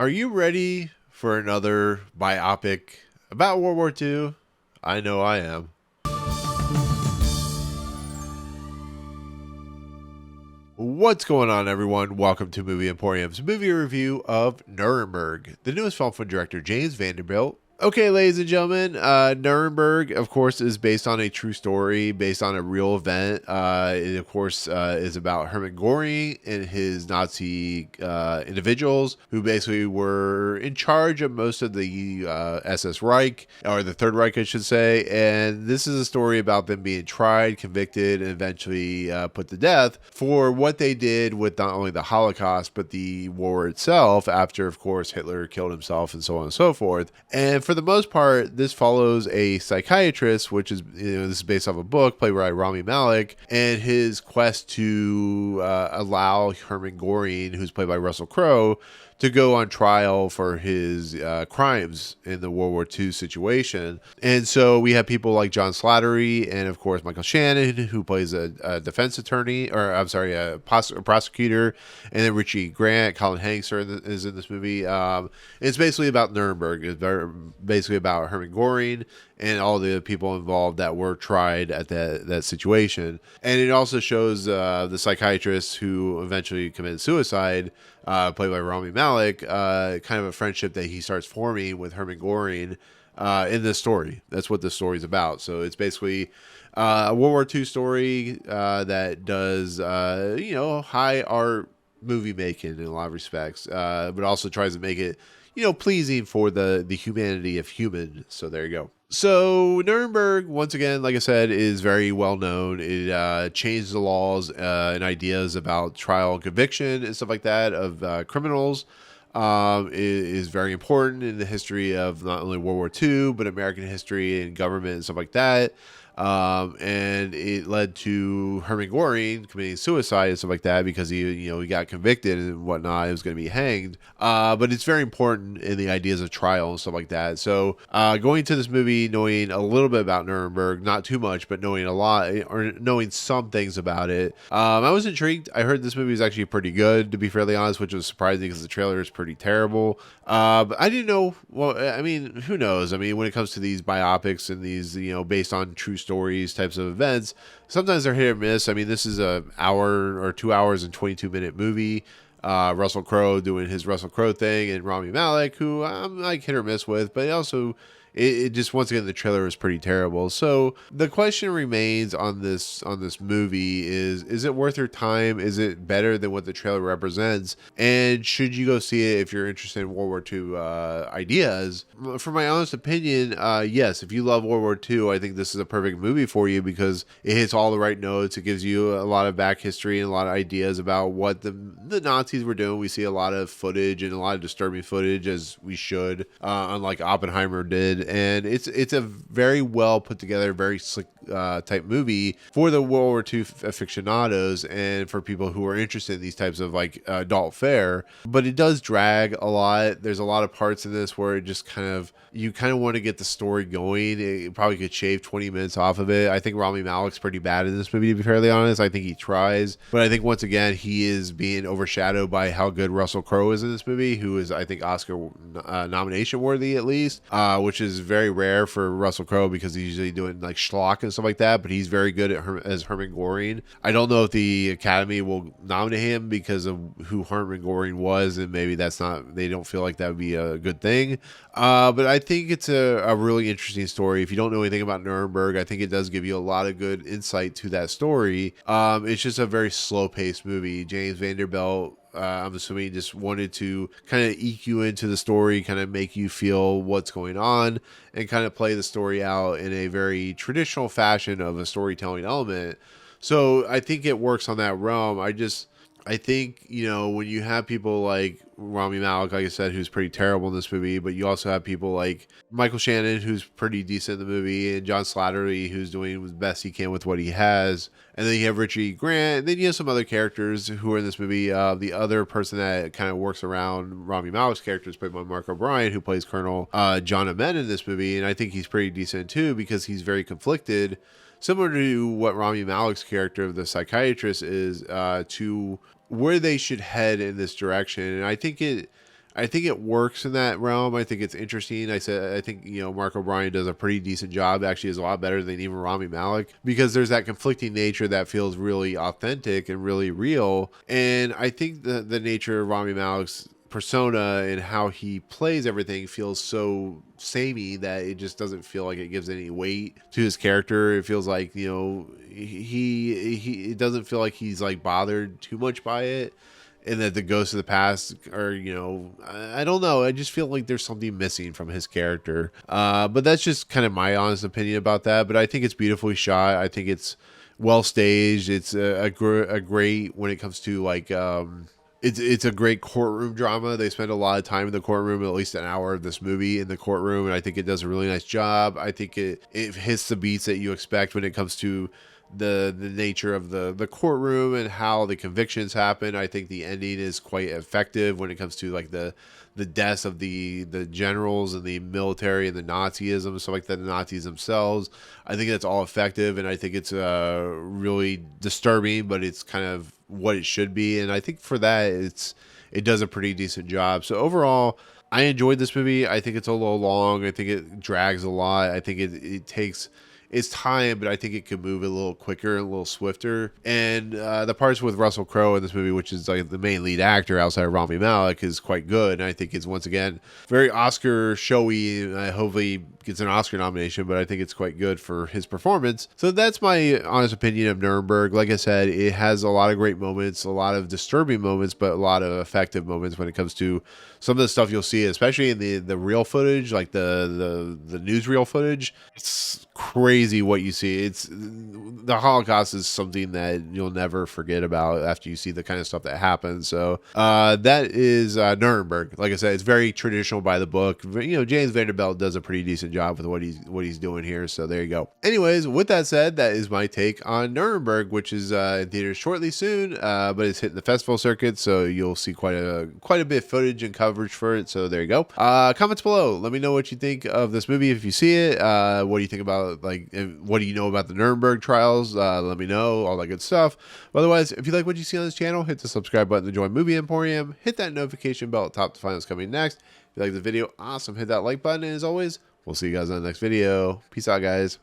Are you ready for another biopic about World War II? I know I am. What's going on, everyone? Welcome to Movie Emporium's movie review of Nuremberg, the newest film from director James Vanderbilt. Okay, ladies and gentlemen, Nuremberg, of course, is based on a true story, based on a real event. It, of course, is about Hermann Göring and his Nazi individuals who basically were in charge of most of the SS Reich, or the Third Reich, I should say. And this is a story about them being tried, convicted, and eventually put to death for what they did with not only the Holocaust, but the war itself after, of course, Hitler killed himself and so on and so forth. And for the most part, this follows a psychiatrist, which is, this is based off a book played by Rami Malek, and his quest to allow Hermann Göring, who's played by Russell Crowe, to go on trial for his crimes in the World War II situation. And so we have people like John Slattery and, of course, Michael Shannon, who plays a defense attorney, or I'm sorry, a prosecutor, and then Richie Grant, Colin Hanks is in this movie. It's basically about Nuremberg. It's basically about Hermann Göring and all the people involved that were tried at that situation. And it also shows the psychiatrist who eventually committed suicide, played by Rami Malek, kind of a friendship that he starts forming with Hermann Göring in this story. That's what this story is about. So it's basically a World War II story that does, high art movie making in a lot of respects, but also tries to make it, pleasing for the humanity of human. So there you go. So Nuremberg, once again, like I said, is very well known. It changed the laws and ideas about trial and conviction and stuff like that of criminals. Is very important in the history of not only World War II, but American history and government and stuff like that. And it led to Hermann Göring committing suicide and stuff like that because he got convicted and whatnot. He was going to be hanged. But it's very important in the ideas of trial and stuff like that. So, going to this movie, knowing a little bit about Nuremberg, not too much, but knowing a lot or knowing some things about it, I was intrigued. I heard this movie is actually pretty good, to be fairly honest, which was surprising because the trailer is pretty terrible. But I didn't know. Well, I mean, who knows? I mean, when it comes to these biopics and these, based on true stories types of events, sometimes they're hit or miss. I mean, this is a hour or 2 hours and 22-minute movie. Russell Crowe doing his Russell Crowe thing, and Rami Malek, who I'm like hit or miss with, but also it just, once again, the trailer is pretty terrible. So the question remains on this movie is it worth your time? Is it better than what the trailer represents? And should you go see it if you're interested in World War II ideas? For my honest opinion, yes. If you love World War II, I think this is a perfect movie for you because it hits all the right notes. It gives you a lot of back history and a lot of ideas about what the Nazis were doing. We see a lot of footage and a lot of disturbing footage, as we should, unlike Oppenheimer did. And it's a very well put together, very slick type movie for the World War II aficionados and for people who are interested in these types of like adult fare. But it does drag a lot. There's a lot of parts in this where it just you kind of want to get the story going. It probably could shave 20 minutes off of it. I think Rami Malek's pretty bad in this movie, to be fairly honest. I think he tries, but I think once again he is being overshadowed by how good Russell Crowe is in this movie, who is, I think, Oscar nomination worthy at least, which is very rare for Russell Crowe because he's usually doing like schlock and stuff like that, but he's very good as Hermann Göring. I don't know if the Academy will nominate him because of who Hermann Göring was, and maybe they don't feel like that would be a good thing. But I think it's a really interesting story. If you don't know anything about Nuremberg, I think it does give you a lot of good insight to that story. It's just a very slow-paced movie. James Vanderbilt, I'm assuming, just wanted to kind of eke you into the story, kind of make you feel what's going on, and kind of play the story out in a very traditional fashion of a storytelling element. So I think it works on that realm. I think, when you have people like Rami Malek, like I said, who's pretty terrible in this movie, but you also have people like Michael Shannon, who's pretty decent in the movie, and John Slattery, who's doing the best he can with what he has. And then you have Richie Grant, and then you have some other characters who are in this movie. The other person that kind of works around Rami Malek's character is played by Mark O'Brien, who plays Colonel John Amen in this movie, and I think he's pretty decent too because he's very conflicted, similar to what Rami Malek's character of the psychiatrist is, to where they should head in this direction. And I think I think it works in that realm. I think it's interesting. I think, Mark O'Brien does a pretty decent job. Actually, is a lot better than even Rami Malek, because there's that conflicting nature that feels really authentic and really real. And I think the nature of Rami Malek's persona and how he plays everything feels so samey that it just doesn't feel like it gives any weight to his character. It feels like, he it doesn't feel like he's like bothered too much by it, and that the ghosts of the past are, I don't know. I just feel like there's something missing from his character. But that's just kind of my honest opinion about that. But I think it's beautifully shot. I think it's well staged. It's a great, when it comes to like, it's a great courtroom drama. They spend a lot of time in the courtroom, at least an hour of this movie in the courtroom, and I think it does a really nice job. I think it hits the beats that you expect when it comes to the nature of the courtroom and how the convictions happen. I think the ending is quite effective when it comes to like the deaths of the generals and the military and the Nazism, stuff like that, the Nazis themselves. I think that's all effective, and I think it's really disturbing, but it's kind of what it should be. And I think for that, it does a pretty decent job. So overall, I enjoyed this movie. I think it's a little long. I think it drags a lot. I think it takes its time, but I think it could move a little quicker, a little swifter. And the parts with Russell Crowe in this movie, which is like the main lead actor outside of Rami Malek, is quite good. And I think it's, once again, very Oscar showy. Hopefully gets an Oscar nomination, but I think it's quite good for his performance. So that's my honest opinion of Nuremberg. Like I said, it has a lot of great moments, a lot of disturbing moments, but a lot of effective moments when it comes to some of the stuff you'll see, especially in the real footage, like the newsreel footage. It's crazy what you see. It's the Holocaust is something that you'll never forget about after you see the kind of stuff that happens. So that is Nuremberg. Like I said, it's very traditional by the book. James Vanderbilt does a pretty decent job with what he's doing here. So there you go. Anyways, with that said, that is my take on Nuremberg, which is in theaters shortly soon, but it's hitting the festival circuit, so you'll see quite a bit of footage and coverage for it. So there you go. Comments below. Let me know what you think of this movie if you see it. What do you think about, like, what do you know about the Nuremberg Trials? Let me know, all that good stuff. But otherwise, if you like what you see on this channel, hit the subscribe button to join Movie Emporium. Hit that notification bell at top to find what's coming next. If you like the video, awesome. Hit that like button. And as always, we'll see you guys on the next video. Peace out, guys.